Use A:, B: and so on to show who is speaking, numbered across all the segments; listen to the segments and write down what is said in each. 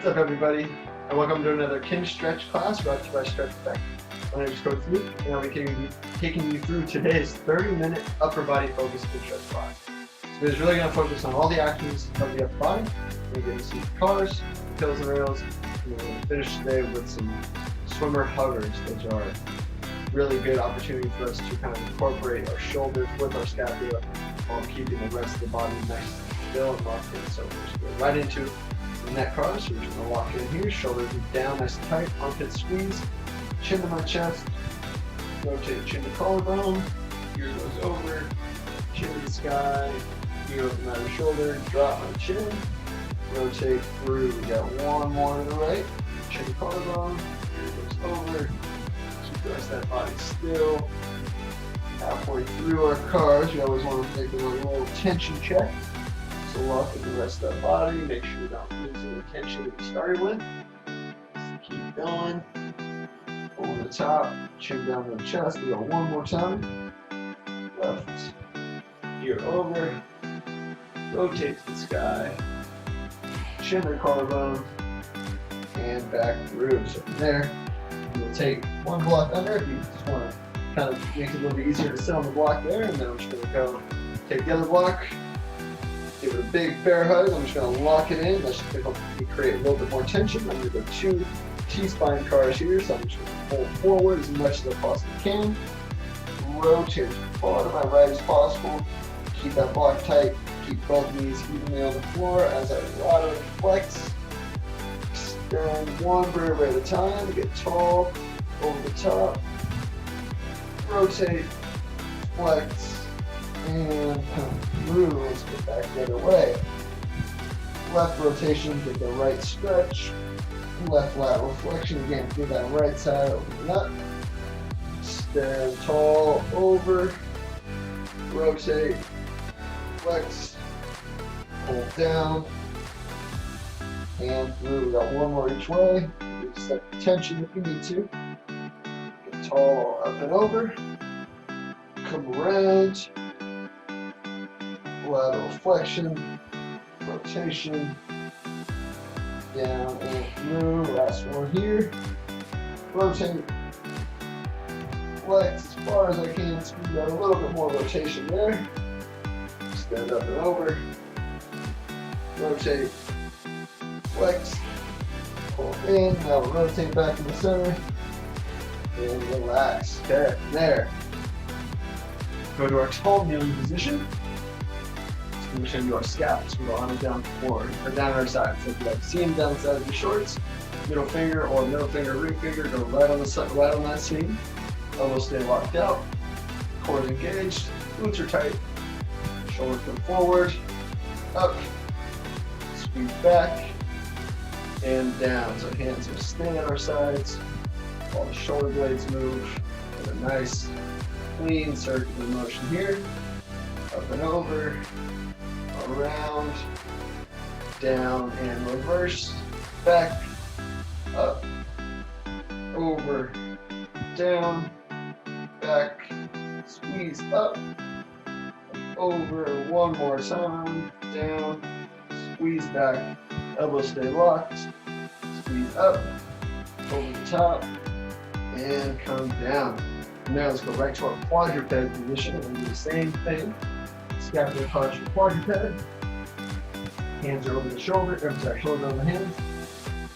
A: What's up, everybody, and welcome to another Kinstretch class brought to you by Stretch Effect. My name is Coach Luke, and I'll be taking you through today's 30-minute upper body focused Kinstretch class. So it's really going to focus on all the actions of the upper body. We're going to see the cars, the hills and rails, and we're going to finish today with some swimmer hovers, which are really good opportunity for us to kind of incorporate our shoulders with our scapula while keeping the rest of the body nice and still and locked in. So we're just going right into the neck cars. So we're just going to lock in here, shoulders down nice and tight, armpit squeeze, chin to my chest, rotate chin to collarbone, ear goes over, chin to the sky, ear open out of the shoulder, drop my chin, rotate through. We got one more to the right, chin to collarbone, ear goes over, keep the rest of that body still. Halfway through our cars, you always want to make a little tension check. So lock in the rest of that body, make sure you don't lose any tension that you started with. Just keep going. Over the top, chin down to the chest. We go one more time. Left ear over, rotate to the sky, chin to the collarbone, and back through. So from there, we'll take one block under if you just want to kind of make it a little bit easier to sit on the block there, and then I'm just going to go take the other block, give it a big bear hug. I'm just going to lock it in. That should help me create a little bit more tension. I'm going to go 2 T-spine cars here, so I'm just going to pull forward as much as I possibly can. Rotate as far to my right as possible. Keep that block tight. Keep both knees evenly on the floor as I laterally flex. Extend one vertebrae at a time. Get tall over the top. Rotate, flex, and come through. Let's get back the other way. Left rotation, get the right stretch. Left lateral flexion, again, do that right side, open it up. Stand tall, over, rotate, flex, pull down, and through. We got one more each way. You can set the tension if you need to. Get tall, up and over. Come around. Lateral flexion, rotation, down and through. Last one here. Rotate, flex as far as I can. Squeeze out a little bit more rotation there. Stand up and over. Rotate, flex, pull in. Now we'll rotate back to the center and relax. Okay, there. Go to our tall kneeling position. We're going to do our scaps. We'll go on and down forward, or down our side. So if you like seam down the side of your shorts, middle finger or middle finger, ring finger, go right on the side, right on that seam. Elbows stay locked out. Core engaged. Glutes are tight. Shoulders come forward, up, squeeze back, and down. So hands are staying at our sides. While the shoulder blades move. Get a nice, clean circular motion here. Up and over. Around, down and reverse, back, up, over, down, back, squeeze up, over, one more time, down, squeeze back, elbows stay locked, squeeze up, over the top, and come down. Now let's go right to our quadruped position and do the same thing. Scapular arch quadruped. Hands are over the shoulder, shoulder over the hands.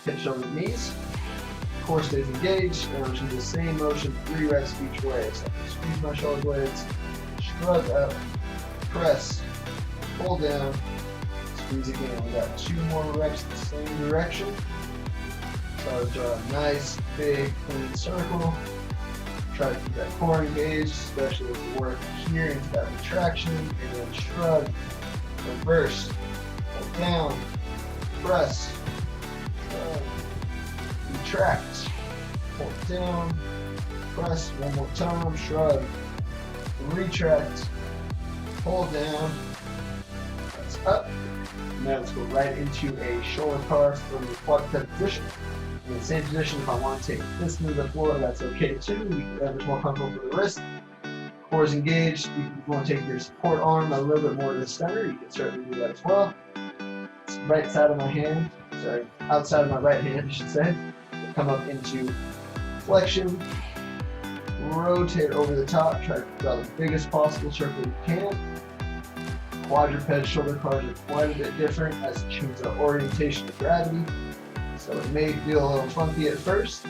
A: Hip, shoulder, knees. Core stays engaged, and I'm just going to do the same motion 3 reps each way. So I squeeze my shoulder blades, shrug up, press, pull down, squeeze again. We got 2 more reps in the same direction. Try to draw a nice, big, clean circle. Try to keep that core engaged, especially as we work here into that retraction, and then shrug, reverse, pull down, press, shrug, retract, pull down, press, one more time, shrug, retract, pull down, press up. Now let's go right into a shoulder car from the quadruped position. In the same position, if I want to take this to the floor, that's okay too. Whatever's more comfortable for the wrist. Core is engaged. If you want to take your support arm a little bit more to the center, you can certainly do that as well. It's right side of my hand. sorry, outside of my right hand, I should say. Come up into flexion, rotate over the top, try to draw the biggest possible circle you can. Quadruped shoulder cars are quite a bit different as it changes the orientation of gravity, so it may feel a little funky at first.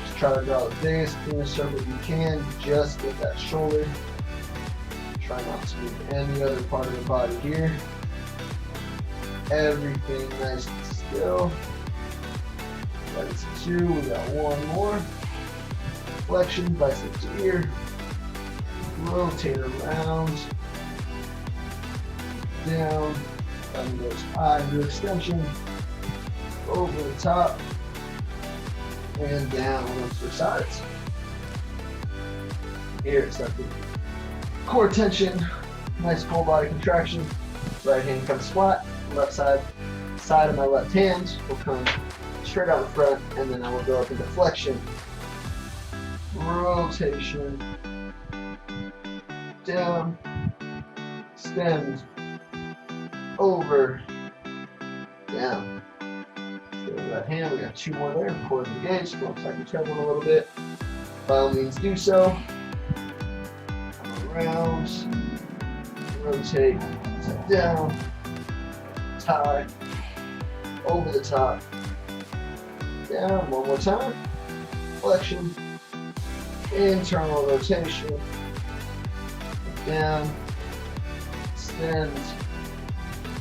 A: Just try to draw the biggest, cleanest circle you can just with that shoulder. Try not to move any other part of the body here. Everything nice and still. That's 2, we got 1 more. Flexion, bicep to ear. Rotate around. Down. Thumb goes high into extension. Over the top. And down on the sides. Here, it's that core tension. Nice full body contraction. Right hand comes flat. Left side of my left hand will come straight out in front, and then I will go up into flexion, rotation, down, extend, over, down. Stay with that hand. We got 2 more there. Core engaged. Looks like you're traveling a little bit. By all means, do so. Come around, rotate, down. Tie, over the top, down, 1 more time, flexion, internal rotation, down, extend,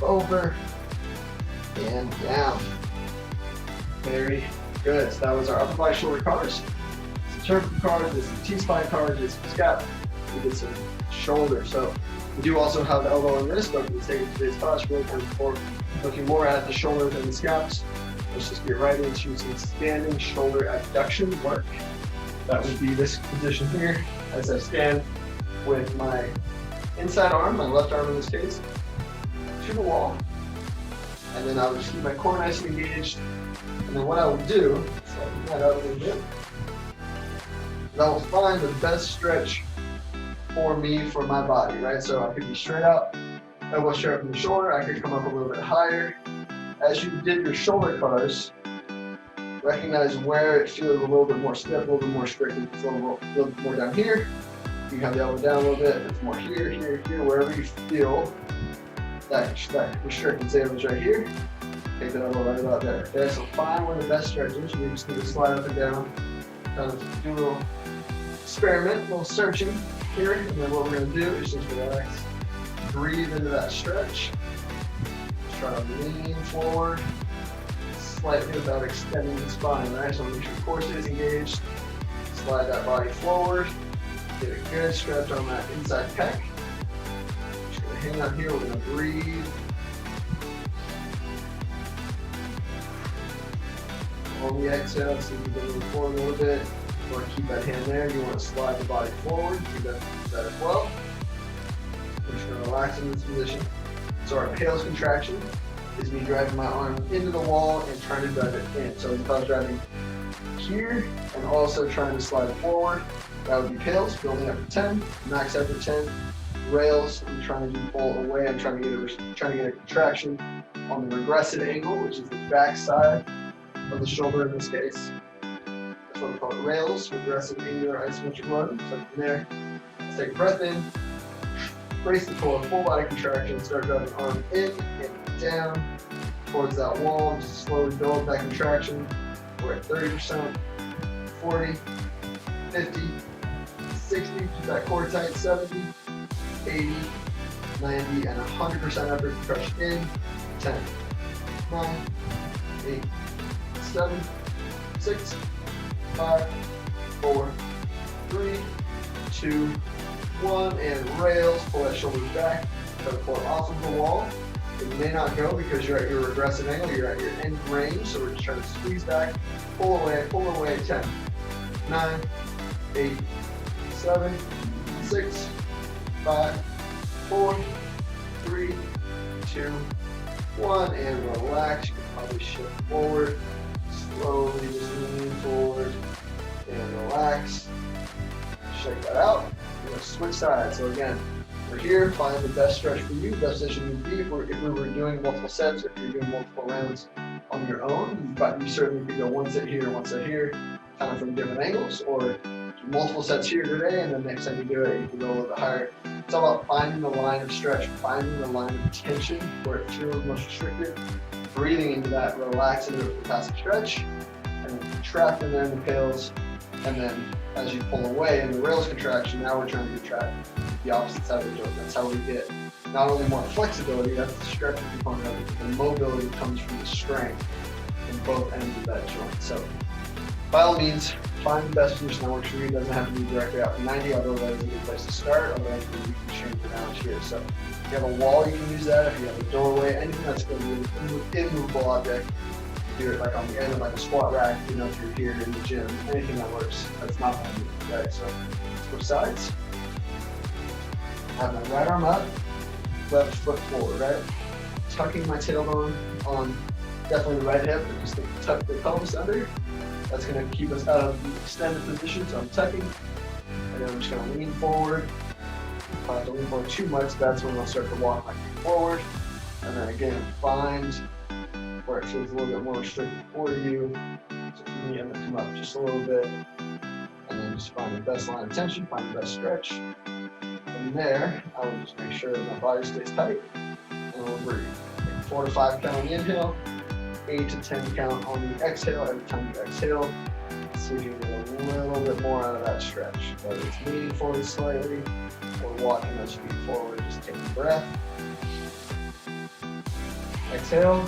A: over, and down. Very good. So that was our upper body shoulder cars. Some cervical cars, this is T-spine cars, this is scap. We did some shoulder. So we do also have the elbow and wrist, but for the sake of today's class, we're looking more at the shoulders and the scaps. Let's just get right into some standing shoulder abduction work. That would be this position here, as I stand with my inside arm, my left arm in this case, to the wall. And then I would just keep my core nice and engaged. And then what I will do, slide that out a little bit, is I will find the best stretch for me, for my body, right? So I could be straight out, elbow straight up from the shoulder. I could come up a little bit higher. As you did your shoulder cars, recognize where it feels a little bit more stiff, a little bit more strict. If it's a little bit more down here, you can have the elbow down a little bit. If it's more here, here, here, wherever you feel that restricted, say it was right here, take that elbow right about there. Okay, so find where the best stretch is. You just need to slide up and down, kind of do a little experiment, a little searching here. And then what we're going to do is just relax, breathe into that stretch. Just try to lean forward slightly without extending the spine, right? So make sure the core stays engaged. Slide that body forward. Get a good stretch on that inside pec. Just gonna hang out here. We're gonna breathe. On the exhale, so you can move forward a little bit. You want to keep that hand there. You want to slide the body forward. Do that as well. We're just gonna relax in this position. So our pales contraction is me driving my arm into the wall and trying to drive it in. So if I was driving here and also trying to slide forward, that would be pales, building up to 10, max out to 10. Rails, I'm trying to pull away. I'm trying to get a contraction on the regressive angle, which is the back side of the shoulder in this case. That's what we call it, rails, regressive angular isometric loading. So from there, let's take a breath in, brace the core, full body contraction, start driving arm in and down towards that wall. Just slowly build that contraction. We're at 30%, 40, 50, 60, keep that core tight, 70, 80, 90, and 100% effort to crush in. 10, 9, 8, 7, 6, 5, 4, 3, 2, 1, and rails. Pull that shoulder back. Try to pull it off of the wall. It may not go because you're at your regressive angle, you're at your end range, so we're just trying to squeeze back, pull away, 10, 9, 8, 7, 6, 5, 4, 3, 2, 1, and relax. You can probably shift forward, slowly just lean forward, and relax. Shake that out. We're going to switch sides. So again, We're here, find the best stretch for you, best position would be if we were doing multiple sets, if you're doing multiple rounds on your own, but you certainly could go one set here, kind of from different angles, or multiple sets here today, and then next time you do it, you can go a little bit higher. It's all about finding the line of stretch, finding the line of tension where it feels most restricted, breathing into that, relax into the passive stretch, and then contract in there in the pils, and then as you pull away in the rails contraction, now we're trying to contract the opposite side of the joint. That's how we get not only more flexibility, that's the stretching component of it, but the mobility comes from the strength in both ends of that joint. So by all means, find the best position that works for you. It doesn't have to be directly out for 90, although that is a good place to start. Otherwise, you can change it around here. So if you have a wall, you can use that. If you have a doorway, anything that's going to be an immovable object, do it like on the end of like a squat rack, you know, if you're here in the gym, anything that works. That's not going to be right. So switch sides. Have my right arm up, left foot forward, right? Tucking my tailbone on definitely the right hip, but just tuck the pelvis under. That's going to keep us out of the extended position, so I'm tucking. And then I'm just going to lean forward. If I have to lean forward too much, that's when I'll start to walk my feet forward. And then again, find where it feels a little bit more restricted for you. So for me, I'm going to come up just a little bit. And then just find the best line of tension, find the best stretch. From there, I will just make sure that my body stays tight. And we'll breathe. 4 to 5 count on the inhale. 8 to 10 count on the exhale. Every time you exhale, see if you can get a little bit more out of that stretch. Whether it's leaning forward slightly or walking those feet forward, just take a breath. Exhale.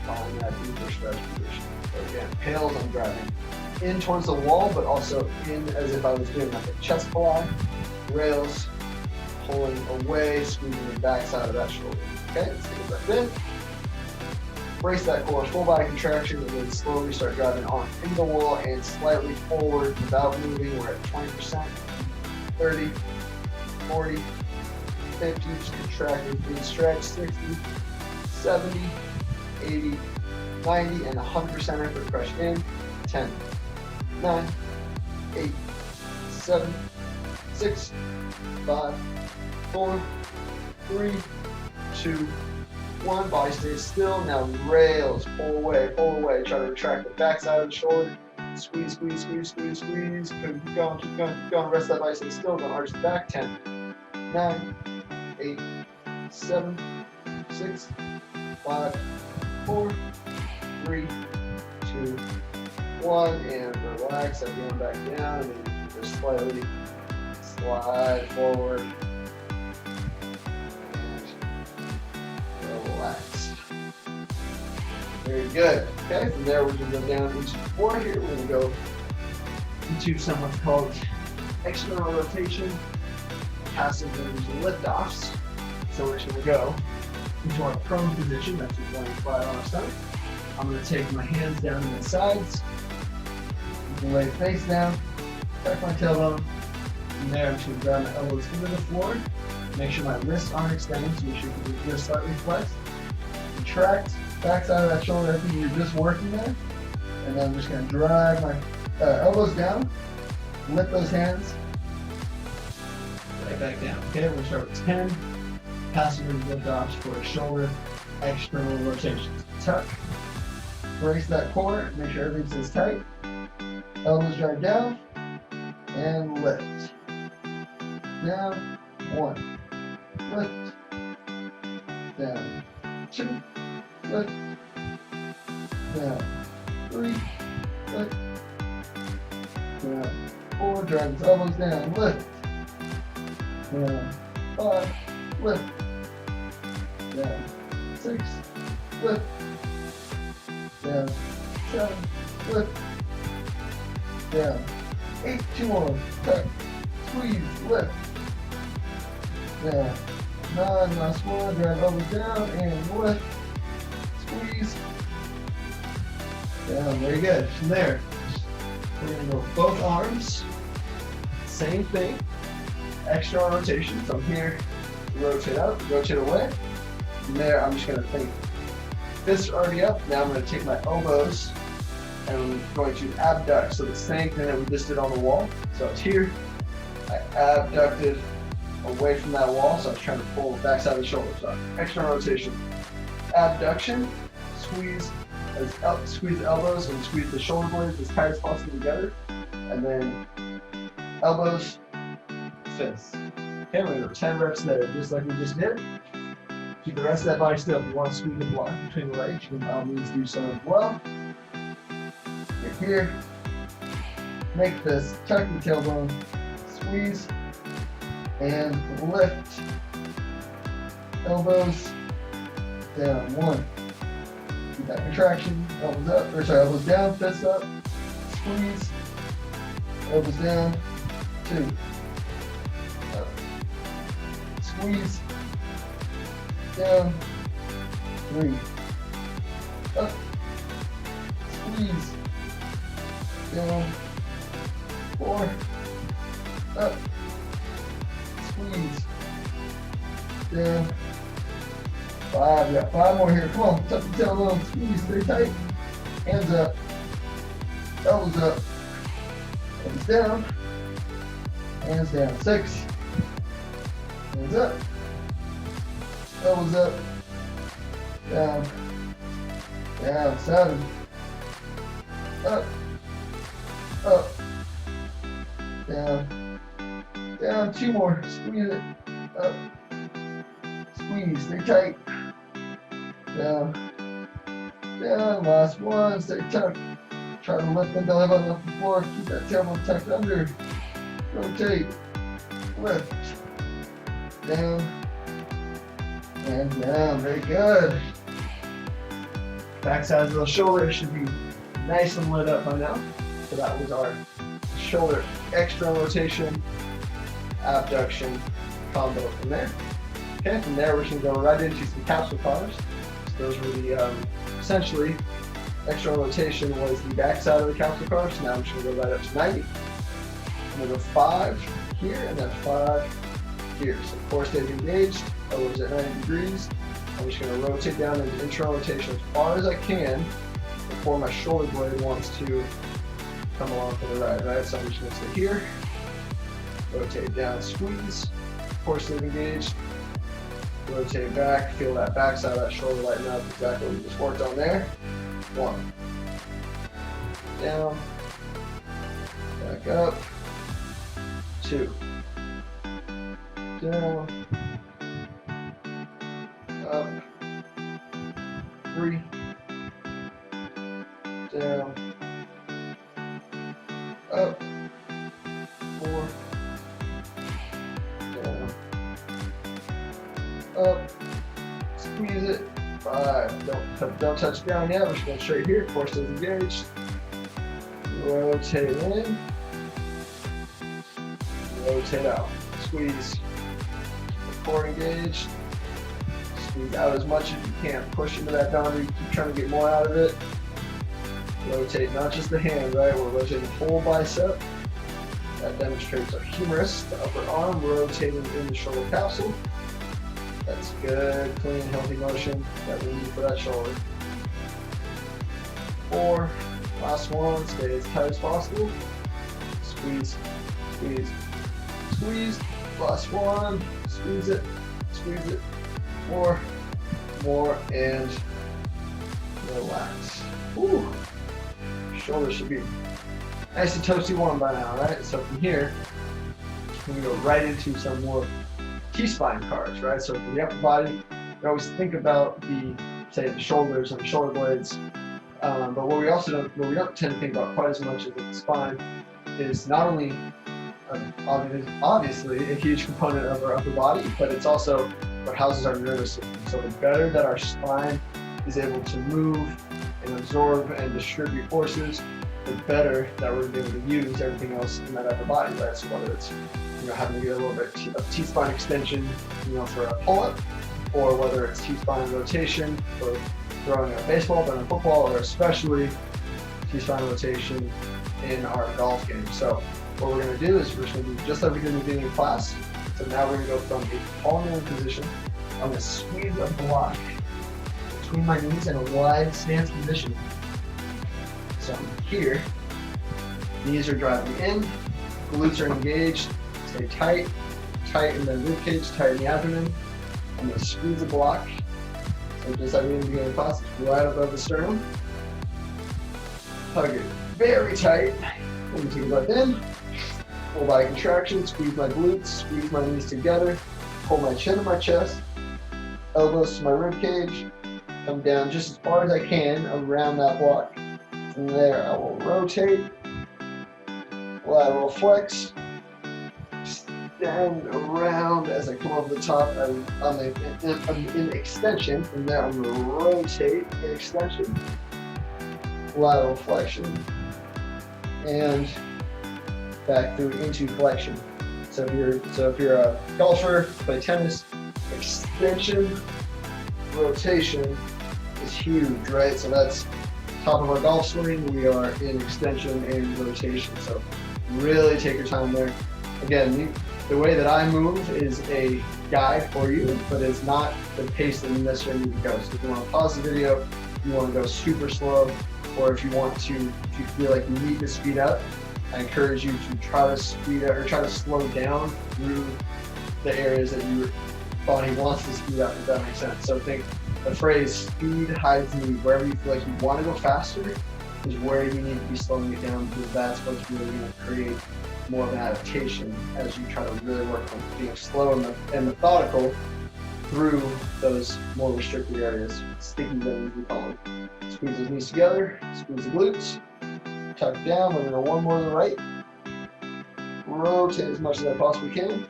A: Find that deeper stretch position. So again, pils, I'm driving in towards the wall, but also in as if I was doing like a chest pull-out. Rails, pulling away, squeezing the backside of that shoulder. Okay, let's take a breath in. Brace that core, full body contraction, and then slowly start driving arm into the wall and slightly forward without moving. We're at 20%, 30, 40, 50, just contracting, please stretch, 60, 70, 80, 90, and 100% effort crush in. 10, 9, 8, 7, 6, 5, 4, 3, 2, 1. Body stays still. Now rails, pull away, pull away. Try to retract the backside of the shoulder. Squeeze, squeeze, squeeze, squeeze, squeeze. Keep going, keep going, keep going. Rest of that body stays still. Don't arch the back. 10, 9, 8, 7, 6, 5, 4, 3, 2, 1. And relax. Everyone back down. And then just slightly slide forward. Relax. Very good. Okay, from there we're going to go down into the floor here. We're going to go into somewhat's called external rotation, passive moves, lift-offs. So we're just going to go into our prone position. That's just laying flat on our stomach. I'm going to take my hands down to the sides, lay face down, tuck my tailbone. From there, I'm just going to grab my elbows into the floor. Make sure my wrists aren't extended, so make sure your wrists slightly flexed. Contract, backside of that shoulder, I think you're just working there. And then I'm just going to drag my elbows down, lift those hands, right back down. Okay, we're going to start with 10 passive lift-offs for a shoulder external rotations. Tuck, brace that core, make sure everything stays tight. Elbows drive down, and lift. Down, 1. Lift, down, 2, lift, down, 3, lift, down, 4, drag the elbows down, lift, down, 5, lift, down, 6, lift, down, 7, lift, down, 8, 2, 1, tuck, squeeze, lift, down, 9, last one, drag elbows down, and lift, squeeze, down, very good. From there, we're going to go both arms, same thing, external rotation, so I'm here, rotate out, rotate away. From there, I'm just going to think, fists are already up, now I'm going to take my elbows, and I'm going to abduct, so the same thing that we just did on the wall. So it's here, I abducted, away from that wall, so I was trying to pull the backside of the shoulder. So external rotation, abduction, squeeze squeeze the elbows and squeeze the shoulder blades as tight as possible together, and then elbows, fists. Okay, we're gonna do 10 reps there, just like we just did. Keep the rest of that body still. If you want to squeeze the block between the legs, you can by all means do so as well. Get here. Make this, tuck the tailbone, squeeze, and lift. Elbows down. 1. Keep that contraction. Elbows up, or sorry, elbows down, fists up. Squeeze. Elbows down. 2. Up. Squeeze. Down. 3. Up. Squeeze. Down. 4. Up. Squeeze. Down. 5. We got 5 more here. Come on. Tuck the tailbone. Squeeze. Stay tight. Hands up. Elbows up. Elbows down. Hands down. 6. Hands up. Elbows up. Down. Down. 7. Up. Up. Down. Down. 2 more. Squeeze it. Up. Squeeze. Stay tight. Down. Down. Last one. Stay tucked. Try to lift the belly button off the floor. Keep that tailbone tucked under. Rotate. Lift. Down. And down. Very good. Back sides of the shoulder should be nice and lit up by now. So that was our shoulder external rotation, abduction combo from there. Okay, from there we're going to go right into some capsule cars. So those were the, essentially, external rotation was the back side of the capsule car. So now I'm just going to go right up to 90. I'm going to go 5 here and then 5 here. So core stays engaged, elbows at 90 degrees. I'm just going to rotate down into internal rotation as far as I can before my shoulder blade wants to come along for the ride, right? So I'm just going to stay here, rotate down, squeeze, core stays engaged, rotate back, feel that back side of that shoulder lighten up, exactly what we just worked on there. 1, down, back up, 2, down, up, 3, down, up, 4, down, up, squeeze it, 5, don't touch down yet, we're just going straight here, core stays engaged, rotate in, rotate out, squeeze, core engaged, squeeze out as much as you can, push into that boundary, keep trying to get more out of it, rotate not just the hand, right, we're rotating the whole bicep, that demonstrates our humerus, the upper arm, rotating in the shoulder capsule, that's good, clean, healthy motion that we need for that shoulder. 4, last one, stay as tight as possible, squeeze, squeeze, squeeze, last one, squeeze it, 4, more, and relax. Whew. Shoulder should be nice and toasty warm by now, right? So from here, we go right into some more T-spine cars, right? So for the upper body, we always think about say the shoulders and the shoulder blades, but what we don't tend to think about quite as much as the spine is not only obviously a huge component of our upper body, but it's also what houses our nervous system. So the better that our spine is able to move and absorb and distribute forces, the better that we're able to use everything else in that upper body, right? So whether it's having to get a little bit of T-spine extension, for a pull-up, or whether it's T-spine rotation for throwing a baseball, throwing a football, or especially T-spine rotation in our golf game. So what we're going to do is we're just going to do just like we did in the beginning of class. So now we're going to go from a palm position. I'm going to squeeze a block between my knees in a wide stance position. So I'm here, knees are driving in, glutes are engaged, stay tight, tighten the rib cage, tighten the abdomen. I'm going to squeeze the block. So just like we did in the beginning of the class, right above the sternum. Hug it very tight. Let me take a breath in. Full body contraction, squeeze my glutes, squeeze my knees together. Pull my chin to my chest. Elbows to my rib cage. Come down just as far as I can around that block. From there, I will rotate. Lateral flex. Extend around as I come over the top. I'm in extension. From there, I'm going to rotate in extension. Lateral flexion. And back through into flexion. So if you're a golfer, play tennis, extension, rotation is huge, right? So that's top of our golf swing. We are in extension and rotation. So really take your time there. Again, the way that I move is a guide for you, but it's not the pace that you necessarily need to go. So if you want to pause the video, if you want to go super slow, or if you want to, if you feel like you need to speed up, I encourage you to try to speed up or try to slow down through the areas that your body wants to speed up, if that makes sense. So think the phrase speed hides need. Wherever you feel like you want to go faster is where you need to be slowing it down, because that's what's really going to create more of an adaptation as you try to really work on being slow and methodical through those more restricted areas. Sticky zones, we call them. Squeeze those knees together, squeeze the glutes, tuck down. We're going to go one more to the right. Rotate as much as I possibly can.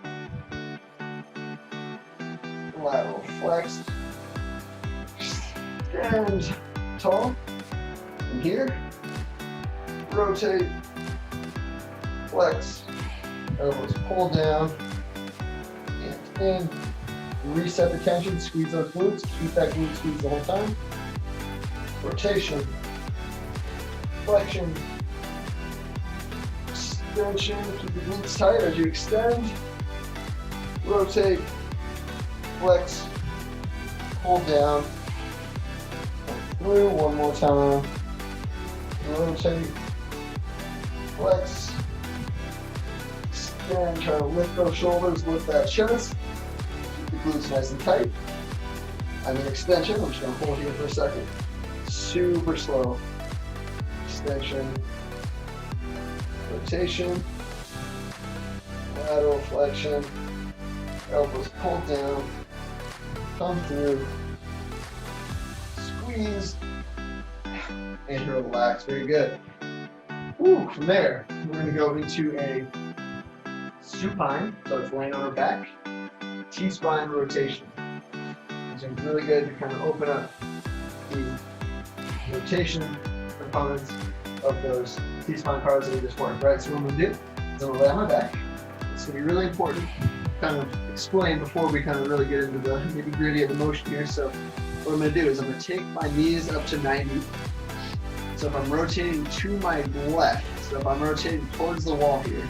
A: Lateral flex. Stand tall. From here, rotate, flex, elbows pull down, and in. Reset the tension, squeeze those glutes, keep that glute squeeze the whole time. Rotation, flexion, extension, keep the glutes tight as you extend. Rotate, flex, pull down, through one more time. Rotate, flex, extend, try to lift those shoulders, lift that chest. Glutes nice and tight. I'm in extension. I'm just going to hold here for a second. Super slow. Extension. Rotation. Lateral flexion. Elbows pulled down. Come through. Squeeze. And relax. Very good. Woo, from there, we're going to go into a supine. So it's laying on our back. T-spine rotation. It's really good to kind of open up the rotation components of those T-spine cards that we just worked, right? So what I'm going to do is I'm going to lay on my back. It's going to be really important to kind of explain before we kind of really get into the nitty-gritty of the motion here. So what I'm going to do is I'm going to take my knees up to 90. So if I'm rotating to my left, so if I'm rotating towards the wall here,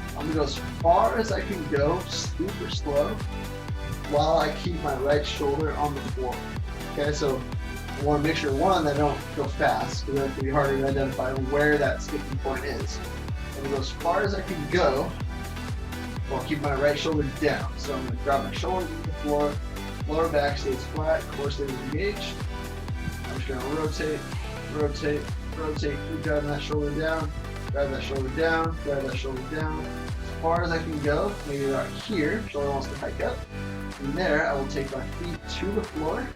A: I'm going to go as far as I can go, super slow, while I keep my right shoulder on the floor. Okay, so I want to make sure, one, that I don't go fast, because that's going to be harder to identify where that skipping point is. And go as far as I can go while keep my right shoulder down. So I'm going to drop my shoulder to the floor, lower back stays flat, core stays engaged. I'm just going to rotate, rotate, rotate, keep driving that shoulder down, drive that shoulder down, drive that shoulder down. As far as I can go, maybe right here, shoulder wants to hike up. From there, I will take my feet to the floor,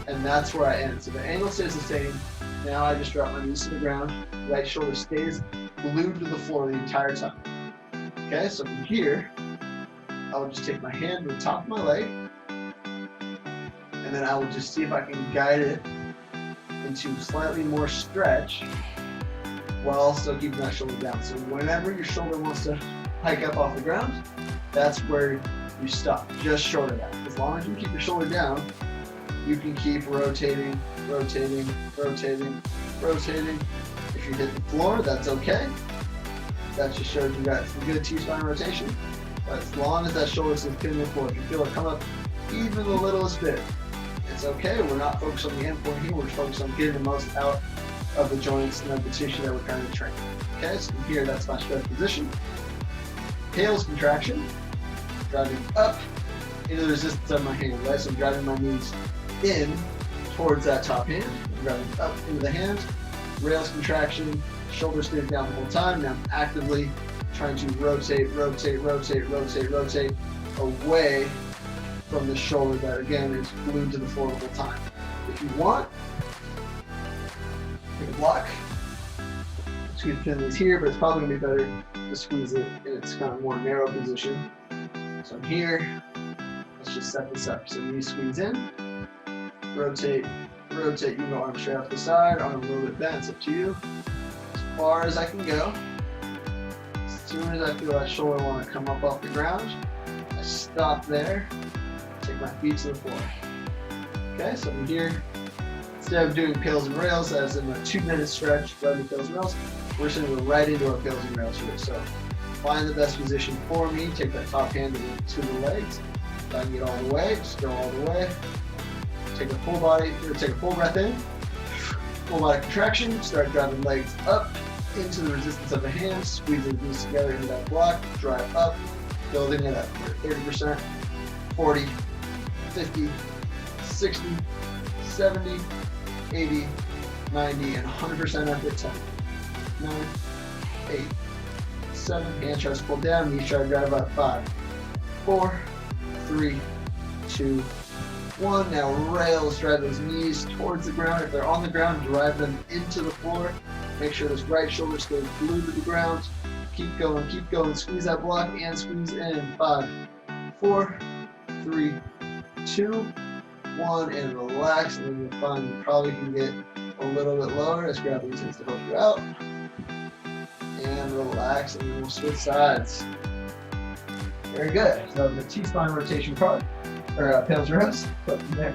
A: and that's where I end. So the angle stays the same. Now I just drop my knees to the ground. Right shoulder stays glued to the floor the entire time. Okay, so from here, I will just take my hand to the top of my leg, and then I will just see if I can guide it into slightly more stretch while still keeping that shoulder down. So whenever your shoulder wants to hike up off the ground, that's where you stop, just short of that. As long as you keep your shoulder down, you can keep rotating, rotating, rotating, rotating. If you hit the floor, that's okay. That just shows you got some good T-spine rotation. But as long as that shoulder is hitting the floor, if you feel it come up even the littlest bit, it's okay. We're not focused on the end point here. We're focused on getting the most out of the joints and of the tissue that we're trying to train. Okay, so from here, that's my stretch position. Tails contraction. driving up into the resistance of my hand, right? So I'm driving my knees in towards that top hand. I'm driving up into the hand, rails contraction, shoulders staying down the whole time. Now I'm actively trying to rotate away from the shoulder that again is glued to the floor the whole time. If you want, take a block. Squeeze the knees here, but it's probably gonna be better to squeeze it in its kind of more narrow position. So I'm here. Let's just set this up. So knees squeeze in, rotate. You go arm straight out to the side, arm a little bit bent. It's up to you. As far as I can go. As soon as I feel that shoulder want to come up off the ground, I stop there. Take my feet to the floor. Okay, so I'm here. Instead of doing pills and rails, as in a 2-minute stretch, running pills and rails, we're just going to go right into our pills and rails here. So find the best position for me. Take that top hand to the legs. If I can get all the way, just go all the way. Take a full breath in. Full body contraction. Start driving legs up into the resistance of the hands. Squeeze the knees together into that block. Drive up, building it up. 30%, 40, 50, 60, 70, 80, 90, and 100% effort. 10, 9, 8, 7, hand tries to pull down, knees try to drive up. 5, 4, 3, 2, 1. Now rails, drive those knees towards the ground. If they're on the ground, drive them into the floor. Make sure this right shoulder stays glued to the ground. Keep going. Squeeze that block and squeeze in. 5, 4, 3, 2, 1, and relax. And then you'll find you probably can get a little bit lower as gravity tends to help you out. And relax, and then we'll switch sides. Very good. So the T-spine rotation card, or pills rest, put from there.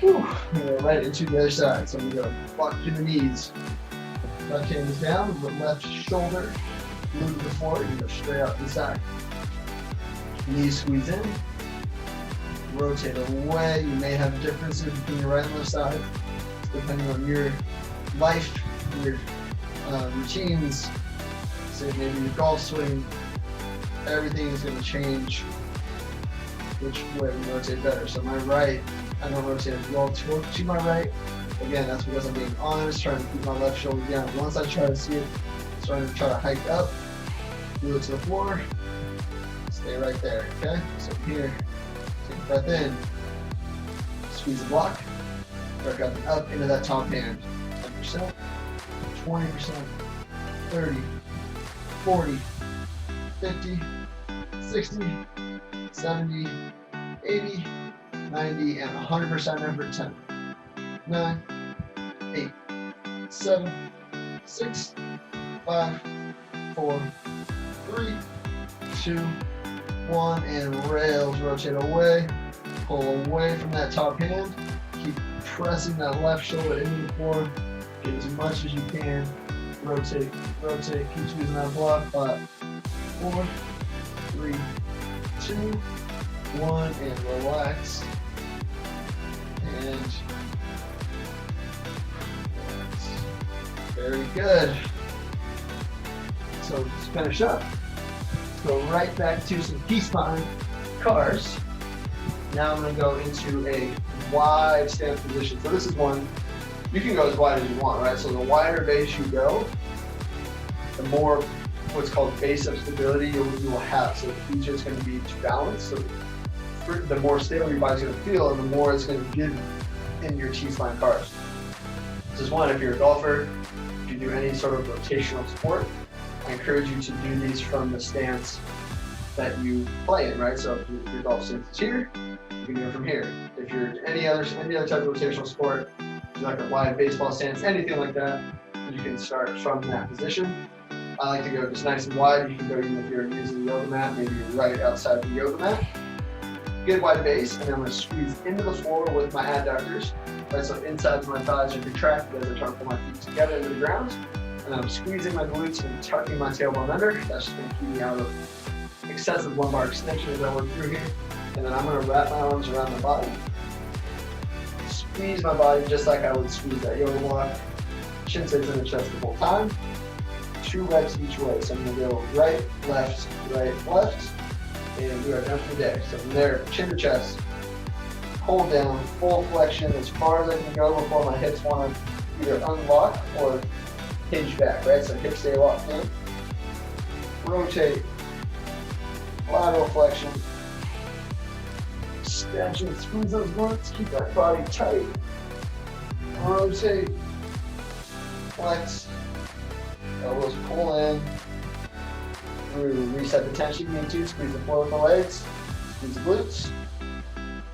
A: Whew. Go right into the other side. So we go block to the knees. Left hand is down, the left shoulder glued to the floor. You go straight out to the side. Knees squeeze in. Rotate away. You may have differences between your right and left side, depending on your life, your routines. Say maybe your golf swing. Everything is going to change which way we rotate better. So my right, I don't rotate as well to my right. Again, that's because I'm being honest, trying to keep my left shoulder down. Once I try to see it, starting to try to hike up, glue it to the floor, stay right there, okay? So here, take a breath in, squeeze the block, start driving up into that top hand. 10%, 20%, 30, 40, 50, 60, 70, 80, 90, and 100% effort. 10, 9, 8, 7, 6, 5, 4, 3, 2, 1, and rails. Rotate away, pull away from that top hand. Keep pressing that left shoulder into the floor. Get as much as you can. Rotate, keep squeezing that block. 5, 4, 3, 2, 1, and relax. And very good. So let's finish up. Let's go right back to some T-spine cars. Now I'm going to go into a wide stance position. So this is one, you can go as wide as you want, right? So the wider base you go, the more what's called base of stability you will have. So the easier it's going to be to balance. So the more stable your body's going to feel, and the more it's going to give in your T-spine cars. This is one, if you're a golfer, if you do any sort of rotational sport, I encourage you to do these from the stance that you play in, right? So if your golf stance is here, you can do it from here. If you're any other type of rotational sport, like a wide baseball stance, anything like that, you can start from that position. I like to go just nice and wide. You can go even if you're using the yoga mat, maybe you're right outside the yoga mat. Good wide base, and then I'm going to squeeze into the floor with my adductors. Right, so insides of my thighs are contracted as I try to pull my feet together into the ground. And I'm squeezing my glutes and tucking my tailbone under. That's just going to keep me out of excessive lumbar extension as I work through here. And then I'm going to wrap my arms around my body. Squeeze my body just like I would squeeze that yoga block. Shin stays in the chest the whole time. 2 reps each way. So I'm going to go right, left, And we are done for the day. So from there, chin to chest, hold down, full flexion as far as I can go before my hips want to either unlock or hinge back, right? So hips stay locked in. Rotate, lateral flexion, extension, squeeze those glutes, keep that body tight. Rotate, flex, elbows pull in, through, reset the tension you need to, squeeze the floor with the legs, squeeze the glutes,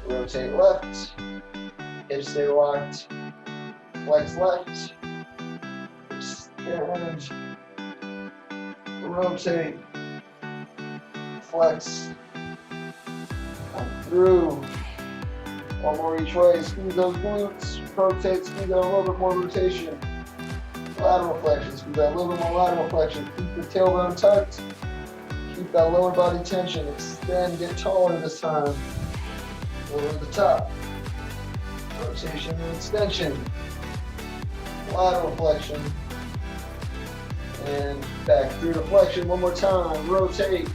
A: rotate left, hips stay locked, flex left, extend, rotate, flex, come through, one more each way, squeeze those glutes, rotate, squeeze out a little bit more rotation, lateral flexion, squeeze out a little bit more lateral flexion, keep the tailbone tucked, keep that lower body tension, extend, get taller this time, over the top, rotation and extension, lateral flexion, and back through the flexion one more time, rotate,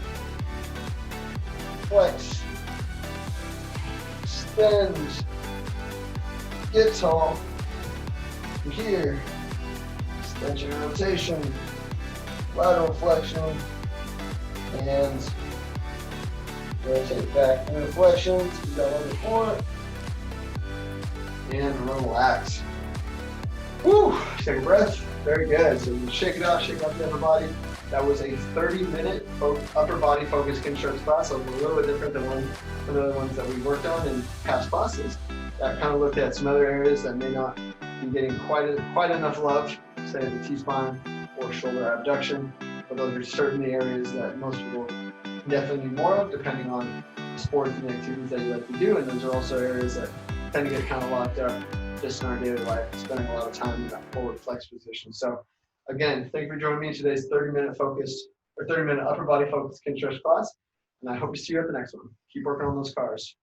A: flex, extend, get tall, here, extension and rotation, lateral flexion, and rotate back through the flexion, squeeze that a little bit more, and relax. Woo! Take a breath. Very good. So shake it out the upper body. That was a 30-minute upper body focused Kinstretch class. So a little bit different than one of the other ones that we worked on in past classes. That kind of looked at some other areas that may not be getting quite enough love, say the T-spine or shoulder abduction. But those are certainly areas that most people definitely need more of, depending on the sports and the activities that you like to do. And those are also areas that tend to get kind of locked up just in our daily life, spending a lot of time in that forward flex position. So again, thank you for joining me in today's 30-minute upper body focused Kinstretch class. And I hope to see you at the next one. Keep working on those cars.